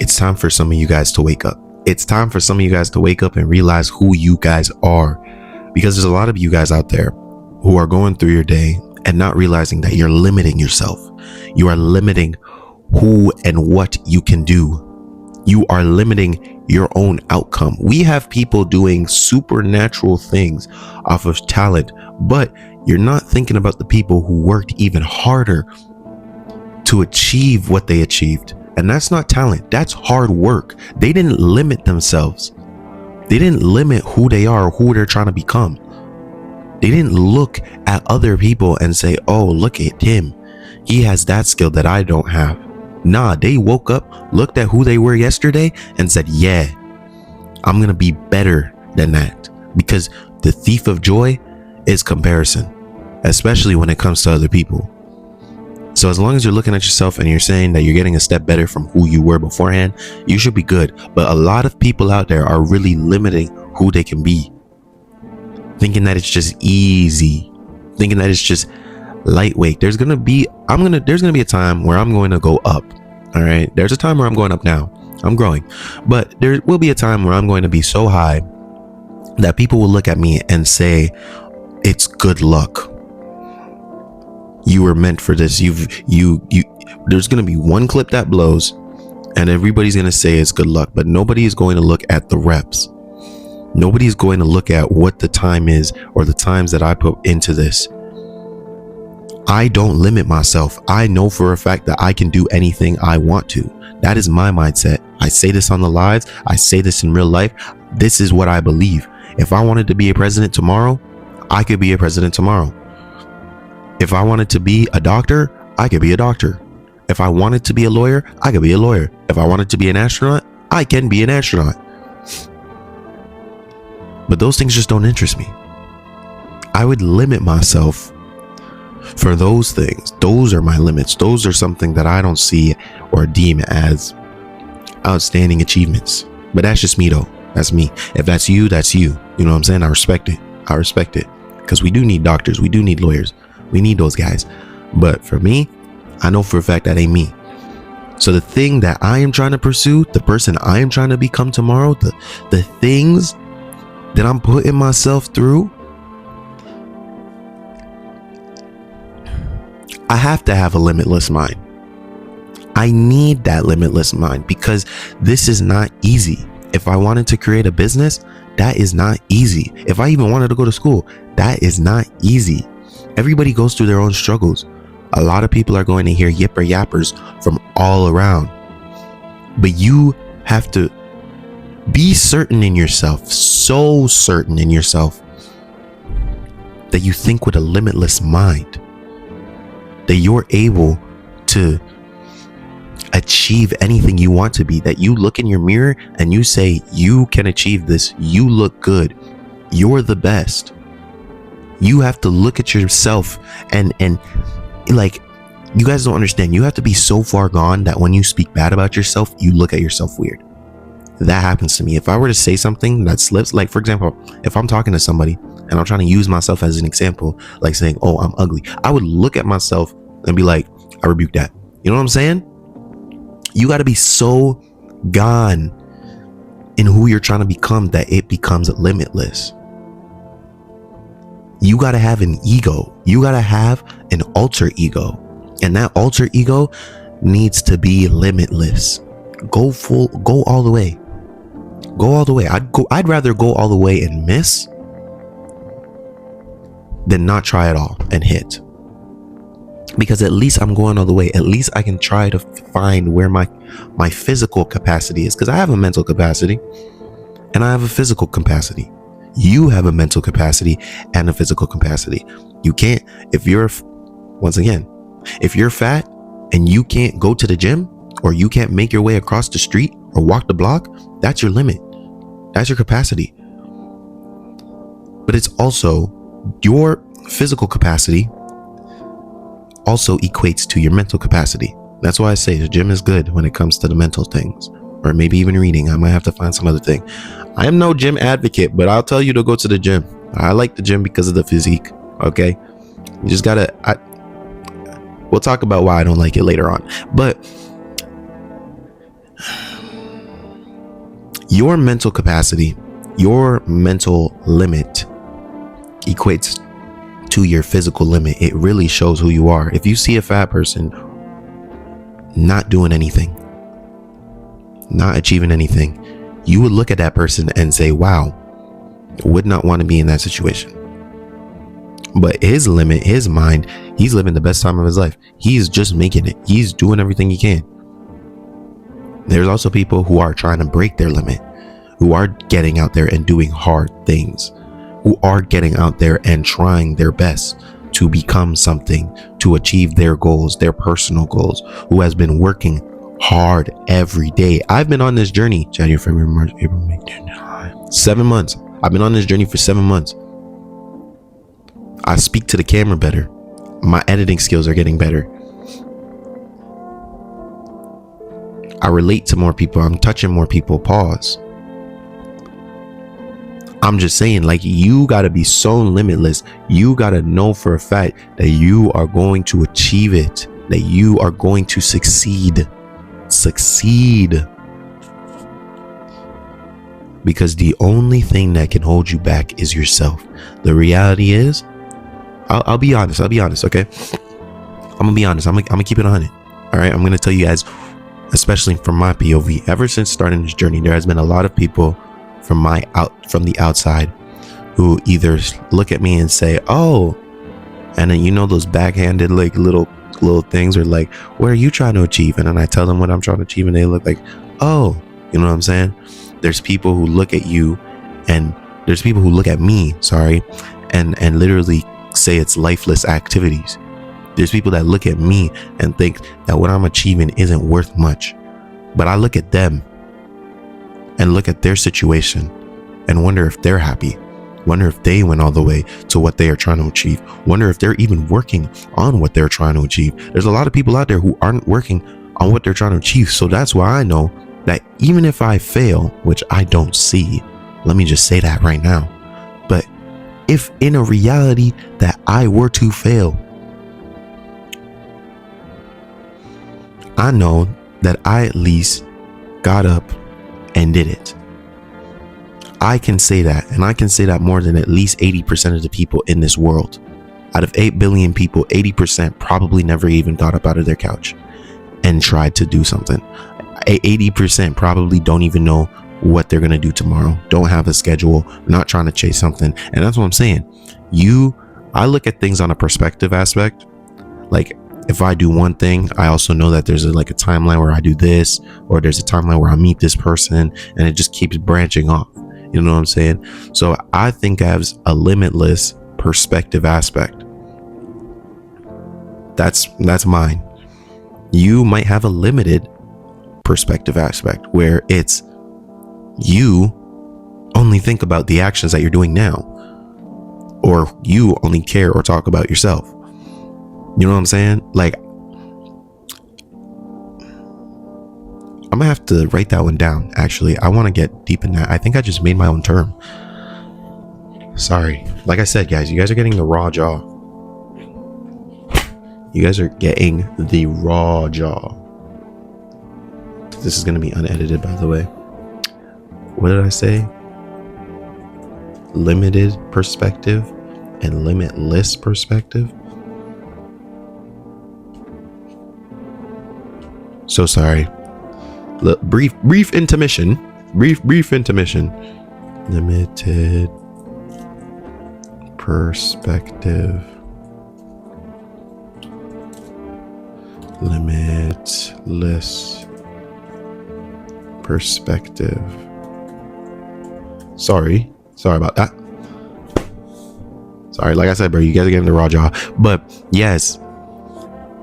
it's time for some of you guys to wake up. It's time for some of you guys to wake up and realize who you guys are, because there's a lot of you guys out there who are going through your day and not realizing that you're limiting yourself. You are limiting who and what you can do. You are limiting your own outcome. We have people doing supernatural things off of talent, but you're not thinking about the people who worked even harder to achieve what they achieved. And that's not talent, that's hard work. They didn't limit themselves. They didn't limit who they are or who they're trying to become. They didn't look at other people and say, oh, look at him, he has that skill that I don't have. Nah, they woke up, looked at who they were yesterday and said, yeah, I'm gonna be better than that. Because the thief of joy is comparison, especially when it comes to other people. So as long as you're looking at yourself and you're saying that you're getting a step better from who you were beforehand, you should be good. But a lot of people out there are really limiting who they can be, thinking that it's just easy, thinking that it's just lightweight. There's gonna be a time where I'm going to go up. All right, there's a time where I'm going up now. I'm growing, but there will be a time where I'm going to be so high that people will look at me and say, it's good luck. You were meant for this. There's going to be one clip that blows and everybody's going to say it's good luck, but nobody is going to look at the reps. Nobody's going to look at what the time is or the times that I put into this. I don't limit myself. I know for a fact that I can do anything I want to. That is my mindset. I say this on the lives. I say this in real life. This is what I believe. If I wanted to be a president tomorrow, I could be a president tomorrow. If I wanted to be a doctor, I could be a doctor. If I wanted to be a lawyer, I could be a lawyer. If I wanted to be an astronaut, I can be an astronaut. But those things just don't interest me. I would limit myself for those things. Those are my limits. Those are something that I don't see or deem as outstanding achievements. But that's just me though. That's me. If that's you, that's you. You know what I'm saying? I respect it. I respect it. Because we do need doctors. We do need lawyers. We need those guys. But for me, I know for a fact that ain't me. So the thing that I am trying to pursue, the person I am trying to become tomorrow, the things that I'm putting myself through, I have to have a limitless mind. I need that limitless mind because this is not easy. If I wanted to create a business, that is not easy. If I even wanted to go to school, that is not easy. Everybody goes through their own struggles. A lot of people are going to hear yipper yappers from all around. But you have to be certain in yourself, so certain in yourself, that you think with a limitless mind, that you're able to achieve anything you want to be, that you look in your mirror and you say, you can achieve this. You look good. You're the best. You have to look at yourself and like, you guys don't understand. You have to be so far gone that when you speak bad about yourself, you look at yourself weird. That happens to me. If I were to say something that slips, like for example, if I'm talking to somebody and I'm trying to use myself as an example, like saying, oh, I'm ugly, I would look at myself and be like, I rebuke that. You know what I'm saying? You got to be so gone in who you're trying to become that it becomes limitless. You got to have an ego. You got to have an alter ego. And that alter ego needs to be limitless. Go all the way. Go all the way. I'd rather go all the way and miss than not try at all and hit. Because at least I'm going all the way. At least I can try to find where my physical capacity is. Because I have a mental capacity and I have a physical capacity. You have a mental capacity and a physical capacity. You can't, if you're fat and you can't go to the gym, or you can't make your way across the street or walk the block, that's your limit. That's your capacity. But it's also your physical capacity also equates to your mental capacity. That's why I say the gym is good when it comes to the mental things, or maybe even reading. I might have to find some other thing. I am no gym advocate, but I'll tell you to go to the gym. I like the gym because of the physique. Okay. You just gotta, we'll talk about why I don't like it later on, but Your mental capacity, your mental limit equates to your physical limit. It really shows who you are. If you see a fat person not doing anything, not achieving anything, you would look at that person and say, wow, would not want to be in that situation. But his limit, his mind, he's living the best time of his life. He's just making it. He's doing everything he can. There's also people who are trying to break their limit, who are getting out there and doing hard things, who are getting out there and trying their best to become something, to achieve their goals, their personal goals, who has been working hard every day. I've been on this journey, January, February, March, April, May, June, July, 7 months. I've been on this journey for 7 months. I speak to the camera better. My editing skills are getting better. I relate to more people. I'm touching more people. Pause. I'm just saying, like, you got to be so limitless. You got to know for a fact that you are going to achieve it, that you are going to succeed. Because the only thing that can hold you back is yourself. The reality is, I'll be honest. Okay. I'm gonna be honest. I'm gonna keep it 100. All right. I'm gonna tell you guys, especially from my POV, ever since starting this journey, there has been a lot of people from the outside who either look at me and say, oh, and then, you know, those backhanded, like, little things, or like, what are you trying to achieve? And then I tell them what I'm trying to achieve, and they look like, oh, you know what I'm saying? There's people who look at you, and there's people who look at me, and literally say it's lifeless activities. There's people that look at me and think that what I'm achieving isn't worth much. But I look at them and look at their situation and wonder if they're happy, wonder if they went all the way to what they are trying to achieve, wonder if they're even working on what they're trying to achieve. There's a lot of people out there who aren't working on what they're trying to achieve. So that's why I know that even if I fail, which I don't see, let me just say that right now, but if in a reality that I were to fail, I know that I at least got up and did it. I can say that, and I can say that more than at least 80% of the people in this world. Out of 8 billion people, 80% probably never even got up out of their couch and tried to do something. 80% probably don't even know what they're going to do tomorrow, don't have a schedule, not trying to chase something. And that's what I'm saying. I look at things on a perspective aspect. Like, if I do one thing, I also know that there's a timeline where I do this, or there's a timeline where I meet this person, and it just keeps branching off. You know what I'm saying? So I think I have a limitless perspective aspect. That's mine. You might have a limited perspective aspect where it's you only think about the actions that you're doing now, or you only care or talk about yourself. You know what I'm saying? Like, I'm gonna have to write that one down. Actually, I want to get deep in that. I think I just made my own term. Sorry. Like I said, guys, you guys are getting the raw jaw. You guys are getting the raw jaw. This is gonna be unedited, by the way. What did I say? Limited perspective and limitless perspective. So sorry. Brief intermission. Brief intermission. Limited perspective. Limitless perspective. Sorry about that. Sorry, like I said, bro, you guys are getting the raw jaw. But yes,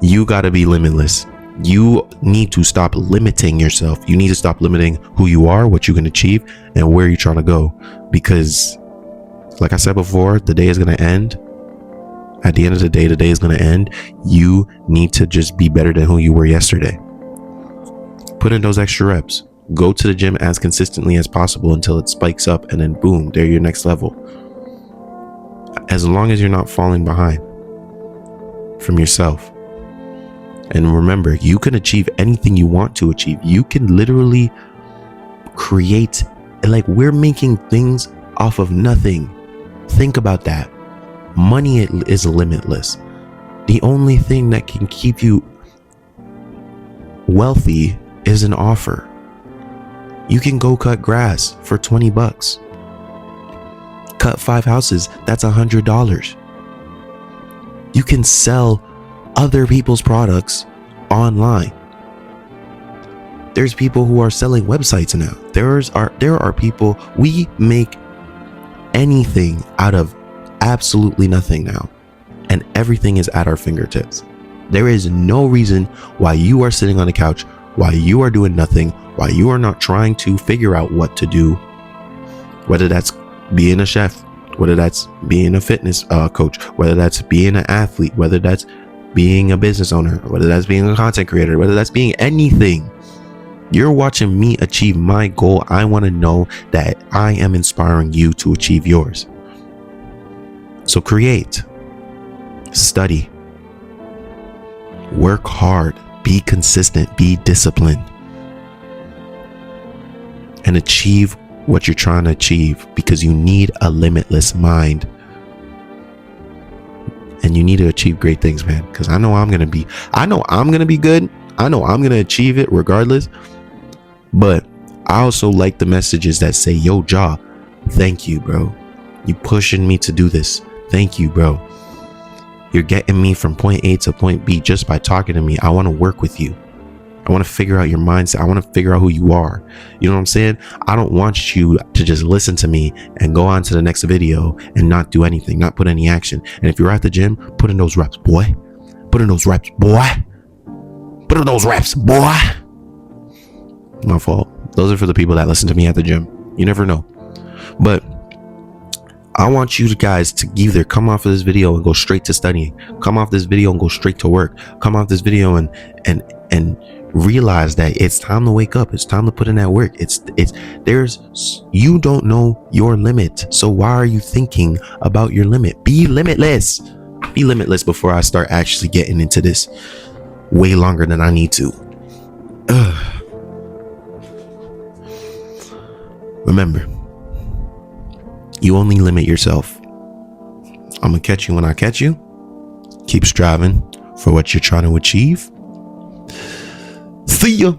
you gotta be limitless. You need to stop limiting yourself. You need to stop limiting who you are, what you can achieve, and where you're trying to go. Because, like I said before, the day is going to end. At the end of the day is going to end. You need to just be better than who you were yesterday. Put in those extra reps. Go to the gym as consistently as possible until it spikes up, and then boom, they're your next level. As long as you're not falling behind from yourself. And remember, you can achieve anything you want to achieve. You can literally create Like, we're making things off of nothing. Think about that. Money is limitless. The only thing that can keep you wealthy is an offer. You can go cut grass for $20. Cut 5 houses, that's $100. You can sell other people's products online. There's people who are selling websites now. There are people, we make anything out of absolutely nothing now, and everything is at our fingertips. There is no reason why you are sitting on the couch, why you are doing nothing, why you are not trying to figure out what to do, whether that's being a chef, whether that's being a fitness coach, whether that's being an athlete, whether that's being a business owner, whether that's being a content creator, whether that's being anything. You're watching me achieve my goal. I want to know that I am inspiring you to achieve yours. So create, study, work hard, be consistent, be disciplined, and achieve what you're trying to achieve, because you need a limitless mind. And you need to achieve great things, man, because I know I'm going to be good. I know I'm going to achieve it regardless. But I also like the messages that say, yo, Ja, thank you, bro. You pushing me to do this. Thank you, bro. You're getting me from point A to point B just by talking to me. I want to work with you. I want to figure out your mindset. I want to figure out who you are. You know what I'm saying? I don't want you to just listen to me and go on to the next video and not do anything, not put any action. And if you're at the gym, put in those reps, boy. Put in those reps, boy. Put in those reps, boy. My fault. Those are for the people that listen to me at the gym. You never know. But I want you guys to either come off of this video and go straight to studying, come off this video and go straight to work, come off this video and realize that it's time to wake up. It's time to put in that work. You don't know your limit. So why are you thinking about your limit? Be limitless. Be limitless before I start actually getting into this way longer than I need to. Remember, you only limit yourself. I'm gonna catch you when I catch you. Keep striving for what you're trying to achieve. See ya.